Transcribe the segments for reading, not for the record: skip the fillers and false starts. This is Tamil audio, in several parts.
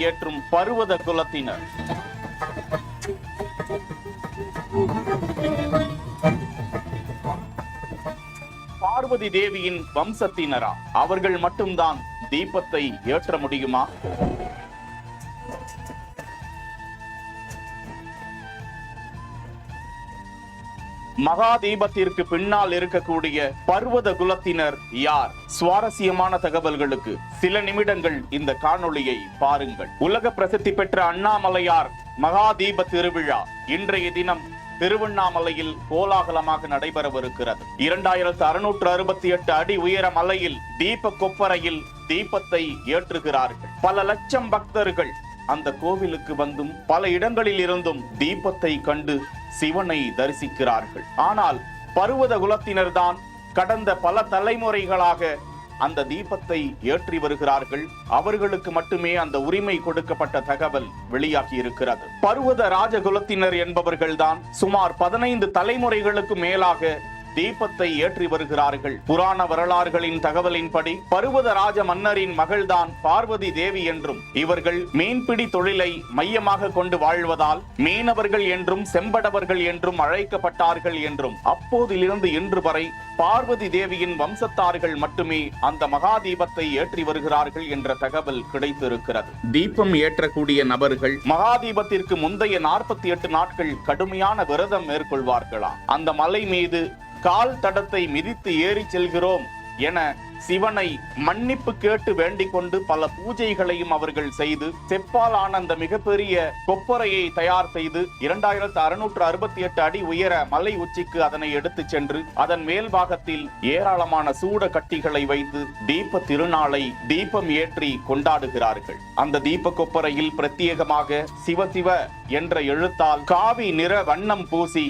ஏற்றும் பர்வத குலத்தினர். பார்வதி தேவியின் வம்சத்தினரா? அவர்கள் மட்டும்தான் தீபத்தை ஏற்ற முடியுமா? மகா தீபத்திற்கு பின்னால் இருக்கக்கூடிய பர்வத குலத்தினர் யார்? சுவாரஸ்யமான தகவல்களுக்கு சில நிமிடங்கள் இந்த காணொளியை பாருங்கள். உலக பிரசித்தி பெற்ற அண்ணாமலையார் மகா தீப திருவிழா இன்றைய தினம் திருவண்ணாமலையில் கோலாகலமாக நடைபெறவிருக்கிறது. 2668 அடி உயர மலையில் தீப கொப்பரையில் தீபத்தை ஏற்றுகிறார்கள். பல லட்சம் பக்தர்கள் அந்த கோவிலுக்கு வந்தும் பல இடங்களில் இருந்தும் தீபத்தை கண்டு சிவனை தரிசிக்கிறார்கள். ஆனால் பர்வத குலத்தினர் தான் கடந்த பல தலைமுறைகளாக அந்த தீபத்தை ஏற்றி வருகிறார்கள். அவர்களுக்கு மட்டுமே அந்த உரிமை கொடுக்கப்பட்ட தகவல் வெளியாகி இருக்கிறது. பர்வத ராஜகுலத்தினர் என்பவர்கள் தான் சுமார் 15 தலைமுறைகளுக்கு மேலாக தீபத்தை ஏற்றி வருகிறார்கள். புராண வரலாறுகளின் தகவலின்படி பர்வத ராஜ மன்னரின் மகள்தான் பார்வதி தேவி என்றும், இவர்கள் மீன்பிடி தொழிலை மையமாக கொண்டு வாழ்வதால் மீனவர்கள் என்றும் செம்படவர்கள் என்றும் அழைக்கப்பட்டார்கள் என்றும், அப்போதிலிருந்து இன்று வரை பார்வதி தேவியின் வம்சத்தார்கள் மட்டுமே அந்த மகா தீபத்தை ஏற்றி வருகிறார்கள் என்ற தகவல் கிடைத்திருக்கிறது. தீபம் ஏற்றக்கூடிய நபர்கள் மகா தீபத்திற்கு முந்தைய 48 நாட்கள் கடுமையான விரதம் மேற்கொள்வார்களாம். அந்த மலை மீது கால் தடத்தை மிதித்து ஏறி செல்கிறோம் என சிவனை மன்னிப்பு கேட்டு வேண்டிக் கொண்டு பல பூஜைகளையும் அவர்கள் செய்து செப்பால் ஆன அந்த மிகப்பெரிய கொப்பரையை தயார் செய்து 2668 அடி உயர மலை உச்சிக்கு அதனை எடுத்து சென்று அதன் மேல் பாகத்தில் ஏராளமான சூட கட்டிகளை வைத்து தீப திருநாளை தீபம் ஏற்றி கொண்டாடுகிறார்கள். அந்த தீப கொப்பரையில் பிரத்யேகமாக சிவ சிவ என்ற எழுத்தால் காவி நிற வண்ணம் பூசி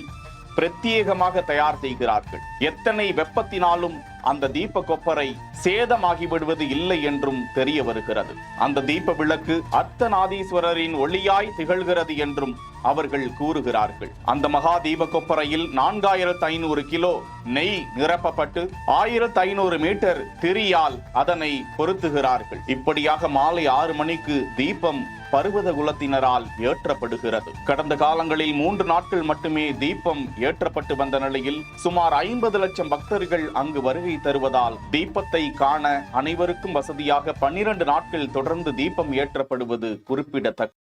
பிரத்யேகமாக தயார் செய்கிறார்கள். எத்தனை வெப்பத்தினாலும் அந்த தீப கொப்பரை சேதமாகி விடுவது இல்லை என்றும் தெரிய வருகிறது. அந்த தீப விளக்கு அர்த்தநாதீஸ்வரரின் ஒளியாய் திகழ்கிறது என்றும் அவர்கள் கூறுகிறார்கள். அந்த மகா தீப கொப்பரையில் 4500 கிலோ நெய் நிரப்பப்பட்டு 1500 மீட்டர் திரியால் அதனை பொருத்துகிறார்கள். இப்படியாக மாலை 6 மணிக்கு தீபம் பர்வத குலத்தினரால் ஏற்றப்படுகிறது. கடந்த காலங்களில் 3 நாட்கள் மட்டுமே தீபம் ஏற்றப்பட்டு வந்த நிலையில் சுமார் 50 லட்சம் பக்தர்கள் அங்கு வருகை தருவதால் தீபத்தை காண அனைவருக்கும் வசதியாக 12 நாட்கள் தொடர்ந்து தீபம் ஏற்றப்படுவது குறிப்பிடத்தக்கது.